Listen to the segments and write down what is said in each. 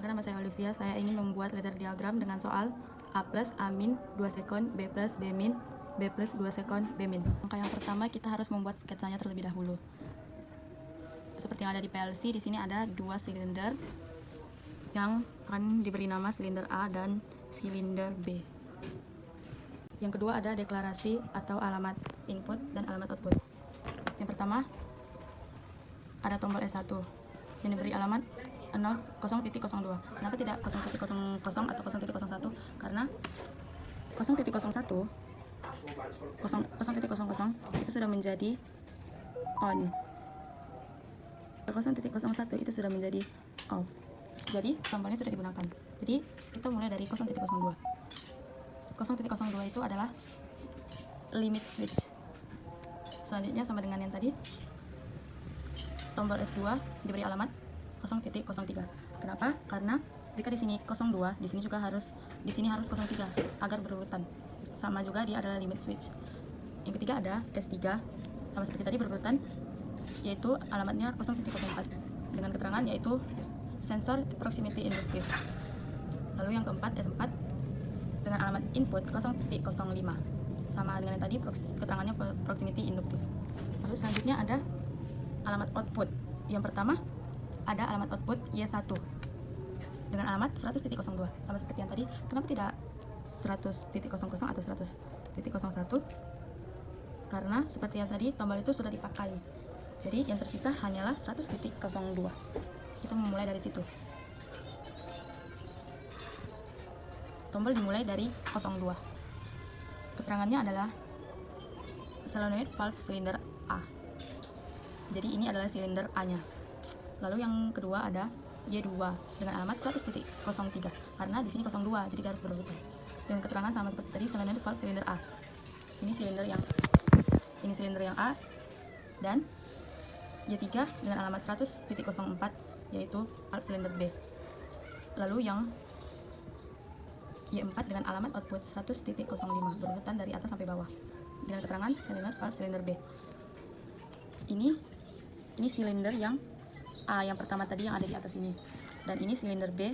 Perkenalkan, nama saya Olivia. Saya ingin membuat ladder diagram dengan soal A plus A min 2 sekon, B plus B min, B plus 2 sekon, B min. Langkah yang pertama, kita harus membuat sketsanya terlebih dahulu. Seperti yang ada di PLC, di sini ada dua silinder yang akan diberi nama silinder A dan silinder B. Yang kedua ada deklarasi atau alamat input dan alamat output. Yang pertama ada tombol S1 yang diberi alamat 0.02. Kenapa tidak 0.00 atau 0.01? Karena 0.01 itu sudah menjadi on. 0.01 itu sudah menjadi off. Jadi tombolnya sudah digunakan. Jadi kita mulai dari 0.02. 0.02 itu adalah limit switch. Selanjutnya sama dengan yang tadi, tombol S2 diberi alamat 0.03. Kenapa? Karena jika di sini 02, di sini juga harus 03 agar berurutan. Sama juga dia adalah limit switch. Yang ketiga ada S3, sama seperti tadi berurutan, yaitu alamatnya 0.04 dengan keterangan yaitu sensor proximity inductive. Lalu yang keempat S4 dengan alamat input 0.05, sama dengan yang tadi keterangannya proximity inductive. Lalu selanjutnya ada alamat output. Yang pertama ada alamat output Y1 dengan alamat 100.02, sama seperti yang tadi. Kenapa tidak 100.00 atau 100.01? Karena seperti yang tadi tombol itu sudah dipakai, jadi yang tersisa hanyalah 100.02. Kita memulai dari situ. Tombol dimulai dari 02. Keterangannya adalah solenoid valve silinder A. Jadi ini adalah silinder A-nya. Lalu yang kedua ada Y2 dengan alamat 100.03 karena di sini 02, jadi dia harus berurutan. Dengan keterangan sama seperti tadi, solenoid valve silinder A. Ini silinder yang A, dan Y3 dengan alamat 100.04 yaitu valve silinder B. Lalu yang Y4 dengan alamat output 100.05 berurutan dari atas sampai bawah dengan keterangan solenoid valve silinder B. Ini silinder yang A yang pertama tadi yang ada di atas ini, dan ini silinder B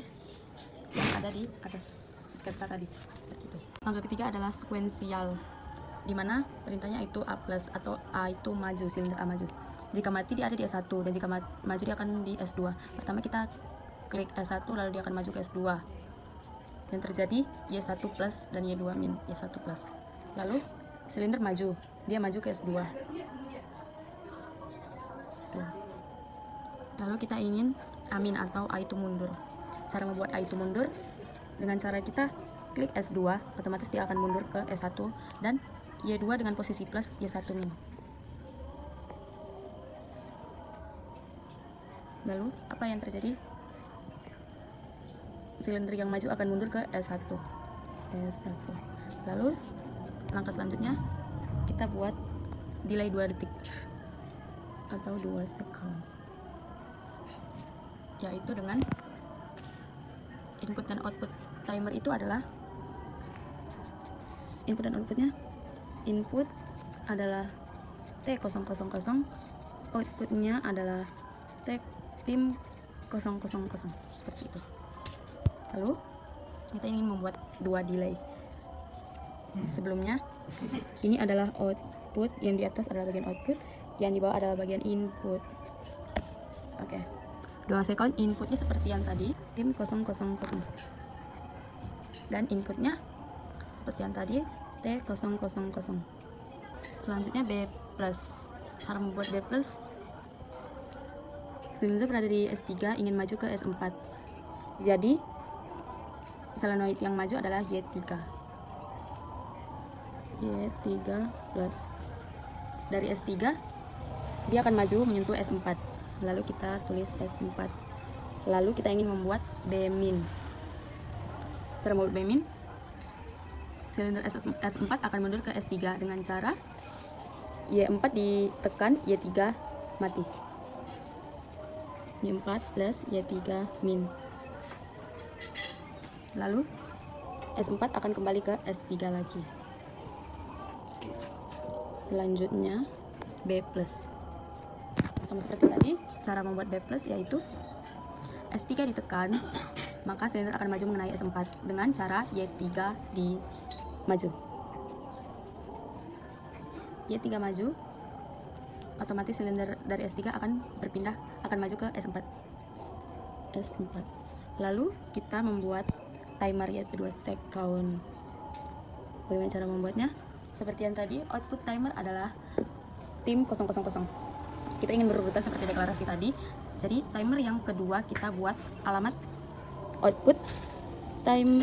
yang ada di atas sketsa tadi. Seperti itu. Langkah ketiga adalah sekuensial, di mana perintahnya itu A plus atau A itu maju, silinder A maju. Jika mati dia ada di S1, dan jika maju dia akan di S2. Pertama kita klik S1, lalu dia akan maju ke S2. Dan terjadi Y1 plus dan Y2 min, Y1 plus. Lalu silinder maju, dia maju ke S2. Lalu kita ingin A min atau A itu mundur. Cara membuat A itu mundur dengan cara kita klik S2, otomatis dia akan mundur ke S1, dan Y2 dengan posisi plus, Y1 min. Lalu apa yang terjadi? Silinder yang maju akan mundur ke S1. Lalu langkah selanjutnya kita buat delay 2 detik atau 2 sekon, yaitu dengan input dan output timer itu adalah input dan outputnya. Input adalah T000, outputnya adalah T000, seperti itu. Lalu kita ingin membuat dua delay. Sebelumnya ini adalah output, yang di atas adalah bagian output, yang di bawah adalah bagian input. Oke. 2 sekon inputnya seperti yang tadi, T000, dan inputnya seperti yang tadi, T000. Selanjutnya B plus. Cara membuat B plus, silinder berada di S3 ingin maju ke S4, jadi solenoid yang maju adalah Y3 plus. Dari S3 dia akan maju menyentuh S4, lalu kita tulis S4. Lalu kita ingin membuat B min. Cara membuat B min, silinder S4 akan mundur ke S3 dengan cara Y4 ditekan, Y3 mati. Y4 plus Y3 min. Lalu S4 akan kembali ke S3 lagi. Selanjutnya B plus. Sama seperti tadi, cara membuat B plus yaitu S3 ditekan, maka silinder akan maju mengenai S4 dengan cara Y3 di maju. Y3 maju, otomatis silinder dari S3 akan maju ke S4. Lalu kita membuat timer yaitu 2 second. Bagaimana cara membuatnya? Seperti yang tadi, output timer adalah tim 000. Kita ingin berurutan seperti deklarasi tadi. Jadi timer yang kedua kita buat alamat output tim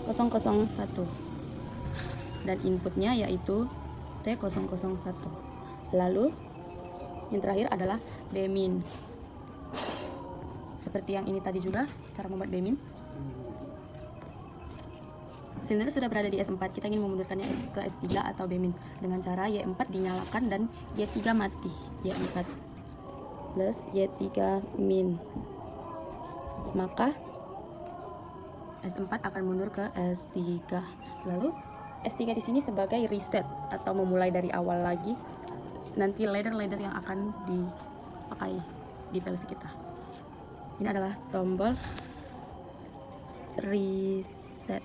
001 dan inputnya yaitu T001. Lalu yang terakhir adalah bmin. Seperti yang ini tadi juga cara membuat bmin. Silinder sudah berada di S4, kita ingin memundurkannya ke S3 atau bmin dengan cara Y4 dinyalakan dan Y3 mati. Y4 plus Y3 min, maka S4 akan mundur ke S3. Lalu S3 di sini sebagai reset atau memulai dari awal lagi. Nanti ladder yang akan dipakai di PLC kita. Ini adalah tombol reset.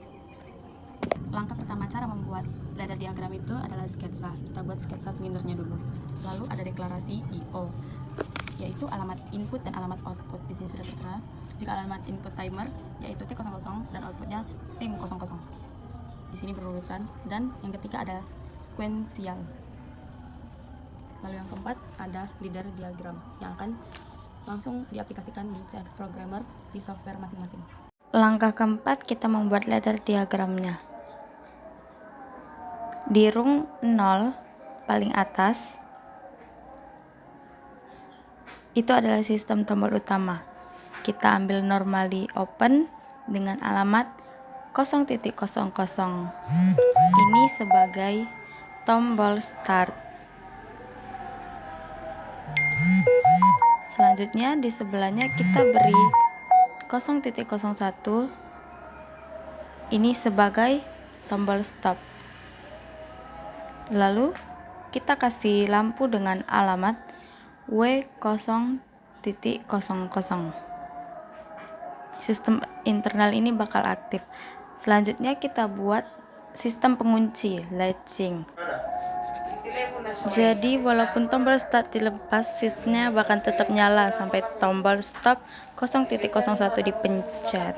Langkah pertama cara membuat ladder diagram itu adalah sketsa. Kita buat sketsa silindernya dulu. Lalu ada deklarasi IO, yaitu alamat input dan alamat output. Di sini sudah tertera. Jika alamat input timer yaitu T00 dan outputnya tim 00. Di sini berurutan, dan yang ketiga ada sequential. Lalu yang keempat ada leader diagram yang akan langsung diaplikasikan di CX Programmer di software masing-masing. Langkah keempat kita membuat ladder diagramnya. Di rung 0 paling atas itu adalah sistem tombol utama. Kita ambil normally open dengan alamat 0.00. Ini sebagai tombol start. Selanjutnya di sebelahnya kita beri 0.01. Ini sebagai tombol stop. Lalu kita kasih lampu dengan alamat W0.00. Sistem internal ini bakal aktif. Selanjutnya kita buat sistem pengunci latching. Jadi walaupun tombol start dilepas, sistemnya bakal tetap nyala sampai tombol stop 0.01 dipencet.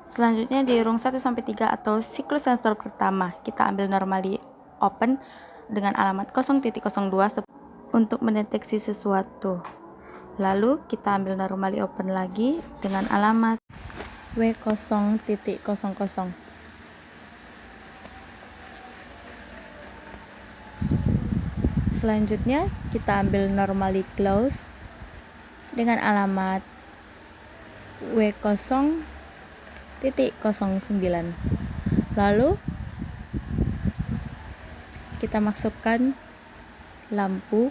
Selanjutnya di rung 1-3 atau siklus sensor pertama, kita ambil normally open dengan alamat 0.02 untuk mendeteksi sesuatu. Lalu kita ambil normally open lagi dengan alamat W0.00. Selanjutnya kita ambil normally close dengan alamat W0.09. Lalu kita masukkan lampu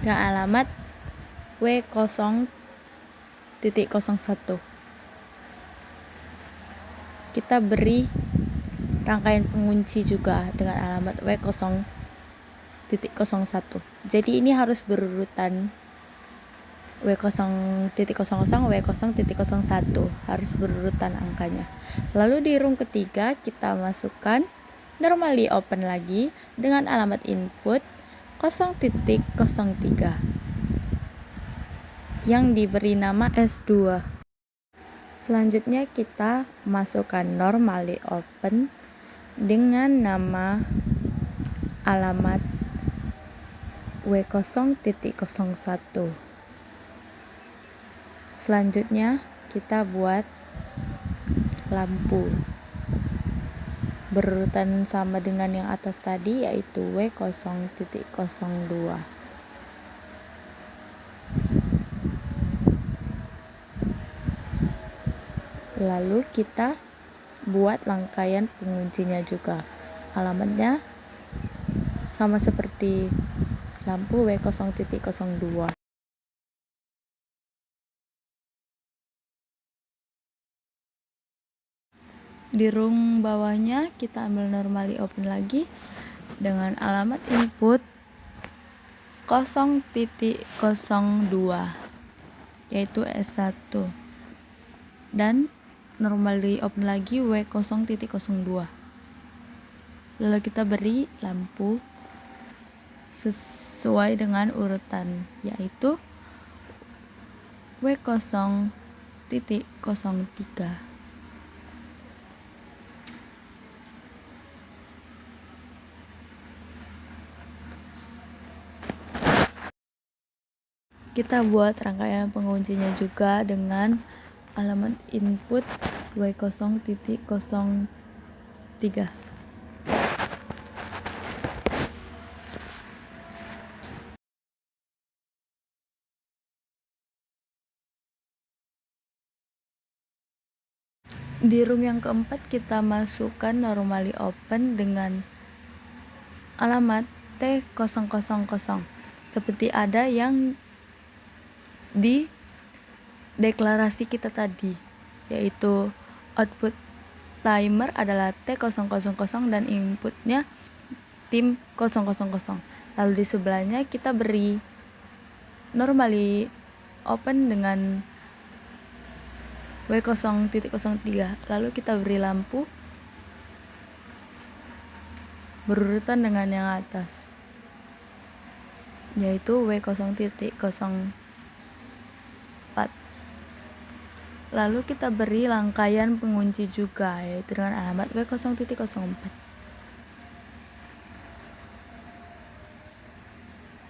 dengan alamat W0.01. Kita beri rangkaian pengunci juga dengan alamat W0.01. Jadi ini harus berurutan W0.00, W0.01, harus berurutan angkanya. Lalu di rung ketiga kita masukkan normally open lagi dengan alamat input 0.03 yang diberi nama S2. Selanjutnya kita masukkan normally open dengan nama alamat W0.01. Selanjutnya kita buat lampu berurutan sama dengan yang atas tadi, yaitu W0.02. Lalu kita buat rangkaian penguncinya juga. Alamatnya sama seperti lampu W0.02. Di rung bawahnya kita ambil normally open lagi dengan alamat input 0.02 yaitu S1, dan normally open lagi W0.02. Lalu kita beri lampu sesuai dengan urutan, yaitu W0.03. Kita buat rangkaian penguncinya juga dengan alamat input W0.03. Di room yang keempat kita masukkan normally open dengan alamat T000 seperti ada yang di deklarasi kita tadi, yaitu output timer adalah T000 dan inputnya tim 000. Lalu di sebelahnya kita beri normally open dengan W0.03. Lalu kita beri lampu berurutan dengan yang atas, yaitu W0.04. Lalu kita beri rangkaian pengunci juga, yaitu dengan alamat W0.04.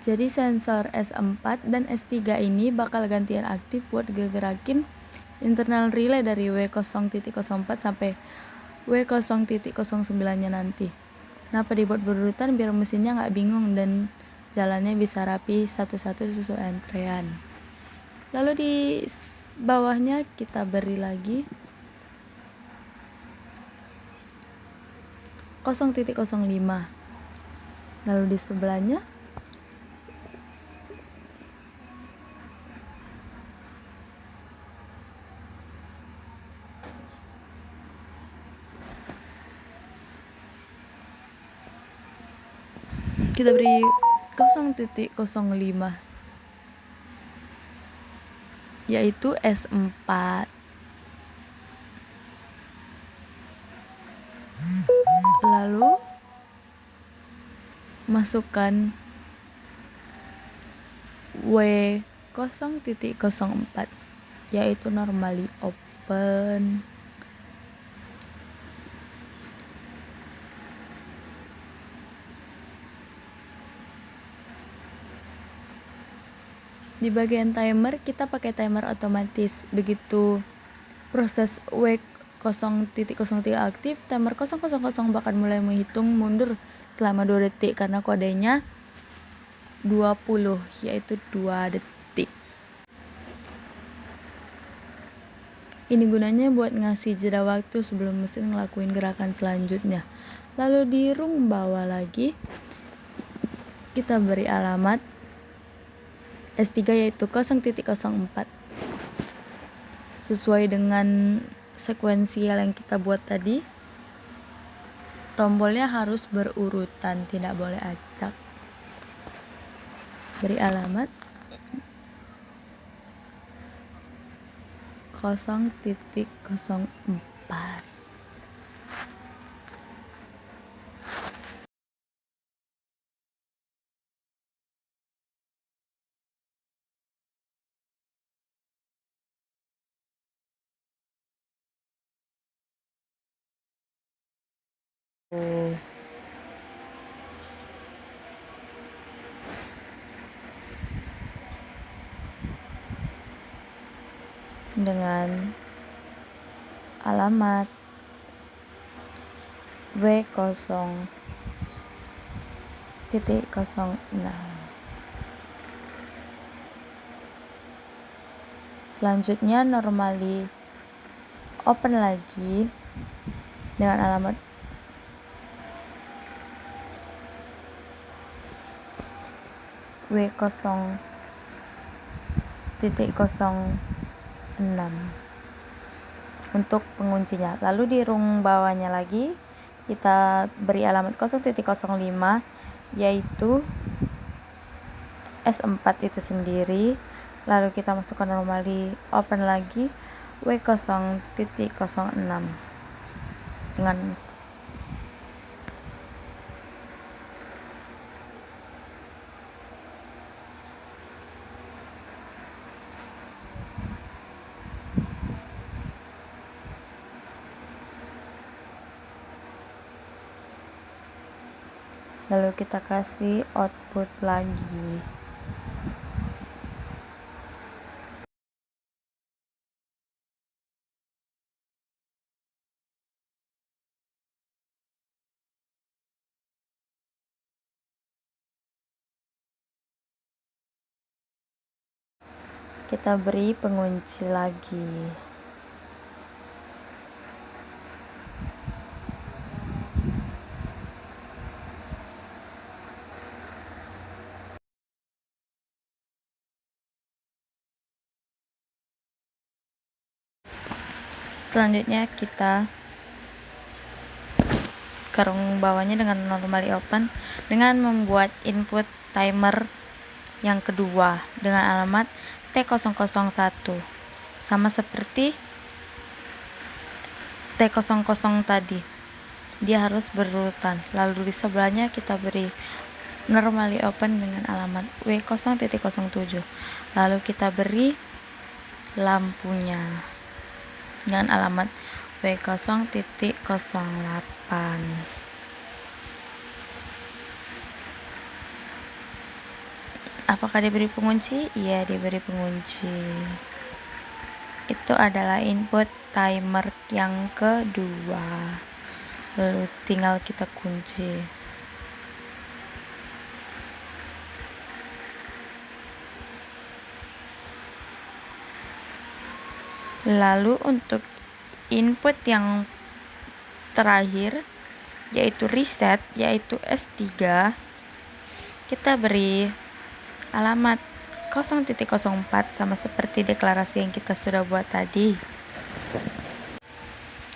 Jadi sensor S4 dan S3 ini bakal gantian aktif buat gerakin internal relay dari W0.04 sampai W0.09 nya nanti. Kenapa dibuat berurutan? Biar mesinnya nggak bingung dan jalannya bisa rapi satu-satu sesuai antrean. Lalu di bawahnya kita beri lagi 0.05. Lalu di sebelahnya kita beri 0.05, yaitu S4. Lalu masukkan W0.04, yaitu normally open. Di bagian timer kita pakai timer otomatis. Begitu proses W0.03 aktif, timer 000 bakal mulai menghitung mundur selama 2 detik karena kodenya 20, yaitu 2 detik. Ini gunanya buat ngasih jeda waktu sebelum mesin ngelakuin gerakan selanjutnya. Lalu di room bawah lagi kita beri alamat S3, yaitu 0.04. Sesuai dengan sekuensial yang kita buat tadi, tombolnya harus berurutan, tidak boleh acak. Beri alamat 0.04. Dengan alamat W0.06. Selanjutnya normally open lagi dengan alamat W0.06 untuk penguncinya. Lalu di room bawahnya lagi kita beri alamat 0.05, yaitu S4 itu sendiri, lalu kita masukkan normally open lagi W0.06 dengan lalu kita kasih output lagi. Kita beri pengunci lagi. Selanjutnya kita kerung bawahnya dengan normally open dengan membuat input timer yang kedua dengan alamat T001 sama seperti T00 tadi, dia harus berurutan. Lalu di sebelahnya kita beri normally open dengan alamat W0.07, lalu kita beri lampunya dengan alamat W0.08. Apakah diberi pengunci? Iya, diberi pengunci. Itu adalah input timer yang kedua. Lalu tinggal kita kunci. Lalu untuk input yang terakhir yaitu reset, yaitu S3, kita beri alamat 0.04 sama seperti deklarasi yang kita sudah buat tadi.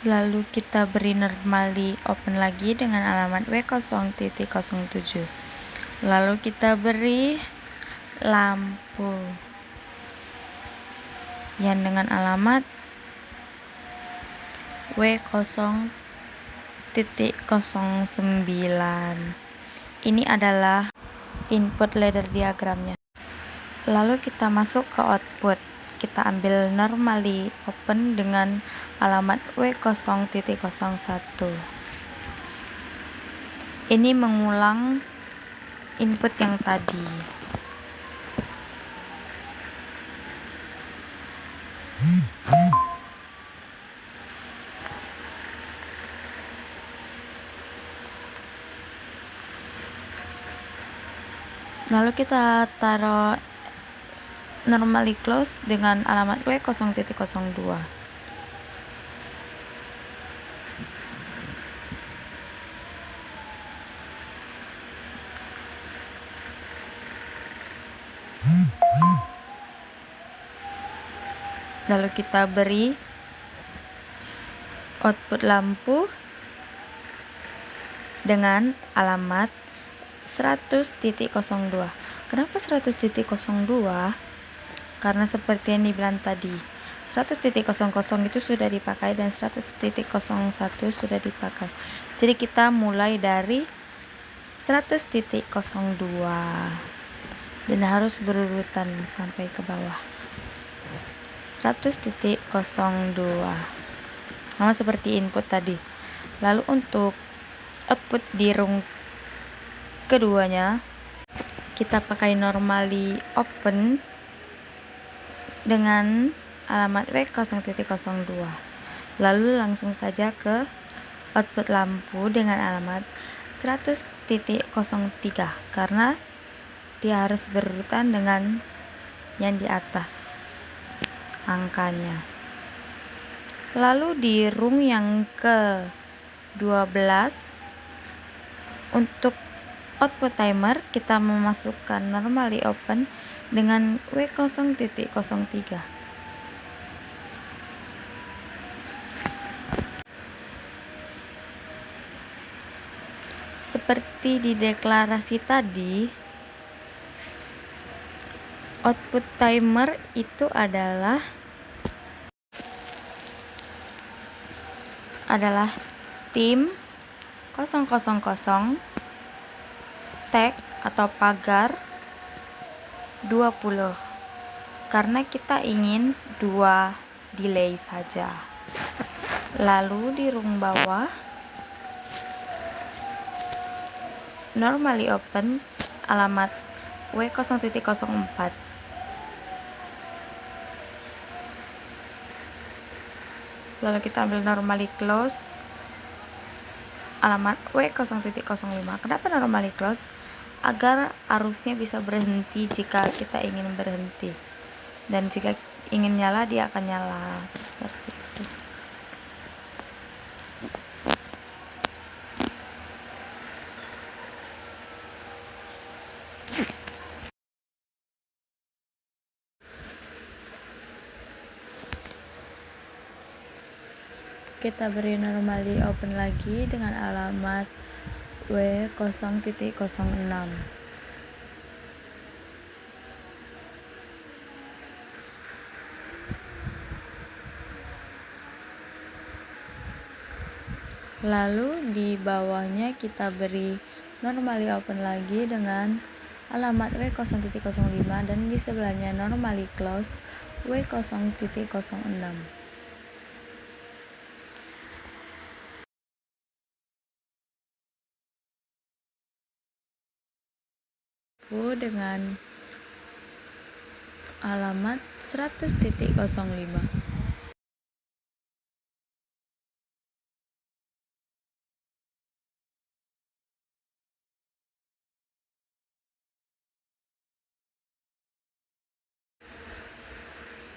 Lalu kita beri normally open lagi dengan alamat W0.07. Lalu kita beri lampu yang dengan alamat W0.09. Ini adalah input ladder diagramnya. Lalu kita masuk ke output. Kita ambil normally open dengan alamat W0.01. Ini mengulang input yang tadi. Lalu kita taruh normally close dengan alamat W0.02. Lalu kita beri output lampu dengan alamat 100.02. Kenapa 100.02? Karena seperti yang dibilang tadi, 100.00 itu sudah dipakai dan 100.01 sudah dipakai. Jadi kita mulai dari 100.02 dan harus berurutan sampai ke bawah. 100.02 sama seperti input tadi. Lalu untuk output di rung keduanya kita pakai normally open dengan alamat W0.02. Lalu langsung saja ke output lampu dengan alamat 100.03 karena dia harus berurutan dengan yang di atas angkanya. Lalu di rung yang ke-12 untuk output timer kita memasukkan normally open dengan W0.03. Seperti di deklarasi tadi, Output timer itu adalah tim 000 tag atau pagar 20 karena kita ingin 2 delay saja. Lalu di rung bawah normally open alamat W0.04. Lalu kita ambil normally close alamat W0.05. Kenapa normally close? Agar arusnya bisa berhenti jika kita ingin berhenti, dan jika ingin nyala dia akan nyala seperti itu. Kita beri normally open lagi dengan alamat W0.06. Lalu di bawahnya kita beri normally open lagi dengan alamat W0.05 dan di sebelahnya normally close W0.06. Dengan alamat 100.05.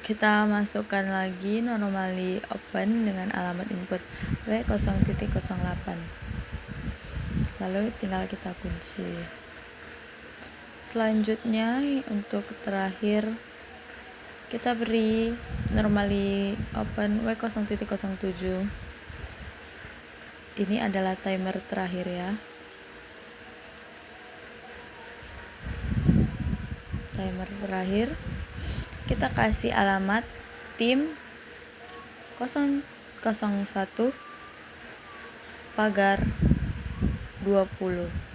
Kita masukkan lagi normally open dengan alamat input W0.08. Lalu tinggal kita kunci. Selanjutnya untuk terakhir kita beri normally open W0.07. Ini adalah timer terakhir ya. Timer terakhir kita kasih alamat tim 001 pagar 20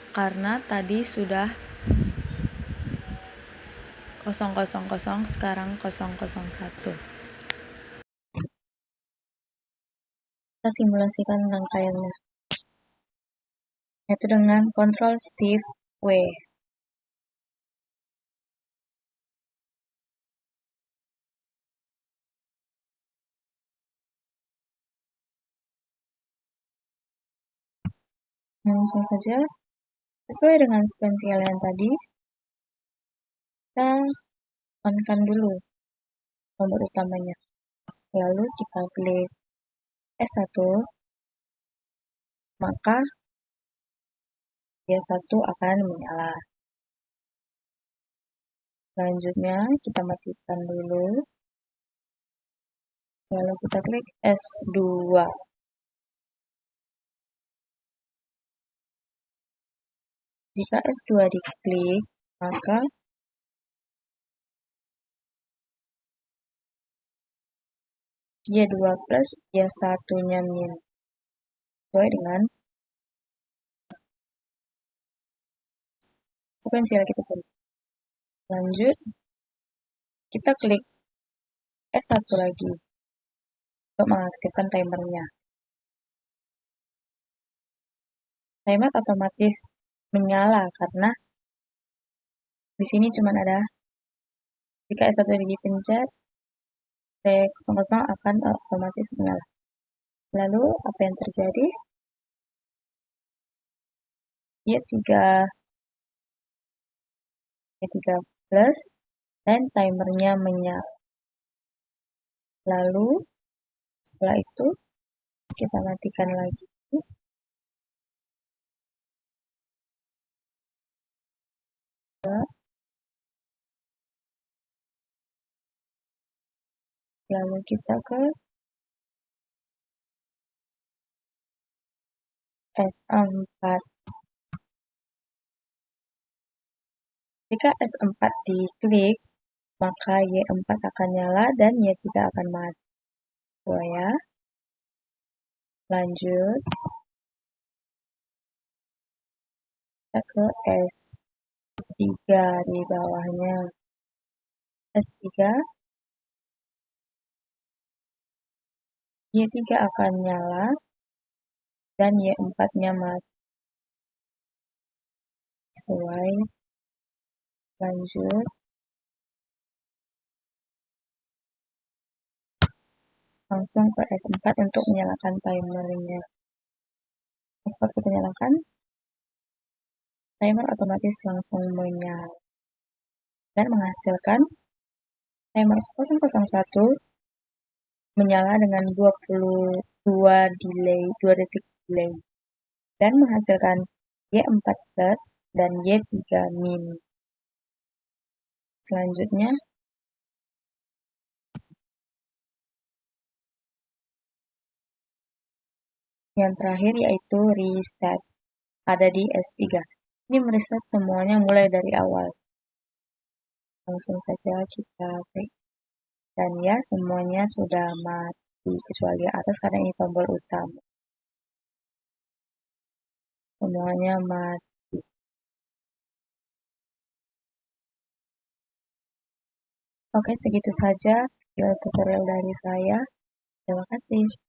karena tadi sudah 000, sekarang 001. Kita simulasikan rangkaiannya, yaitu dengan Ctrl Shift W. Langsung saja sesuai dengan sequential yang tadi, kita on-kan dulu tombol utamanya. Lalu kita klik S1, maka S1 akan menyala. Selanjutnya kita matikan dulu. Lalu kita klik S2. Jika S2 diklik, maka dia 2 plus, dia 1-nya min. Sesuai dengan sequential kita tadi. Lanjut, kita klik S1 lagi untuk mengaktifkan timernya. Timer otomatis menyala karena di sini cuma ada jika S1 dipencet, T00 akan otomatis menyala. Lalu apa yang terjadi? Dia 3 plus dan timernya menyala. Lalu setelah itu kita matikan lagi. Lalu kita ke S4. Jika S4 diklik, maka Y4 akan nyala dan Y3 akan mati. Ya. Lanjut, kita ke S3 di bawahnya. S3, Y3 akan nyala dan Y4-nya mati. Sesuai. Lanjut, langsung ke S4 untuk menyalakan timernya. Seperti menyalakan, timer otomatis langsung menyala dan menghasilkan timer 001 menyala dengan 22 detik delay dan menghasilkan Y4 plus dan Y3 min. Selanjutnya, yang terakhir yaitu reset, ada di S3. Ini mereset semuanya mulai dari awal. Langsung saja kita klik. Dan ya, semuanya sudah mati, kecuali atas karena ini tombol utama. Semuanya mati. Oke, segitu saja video tutorial dari saya. Terima kasih.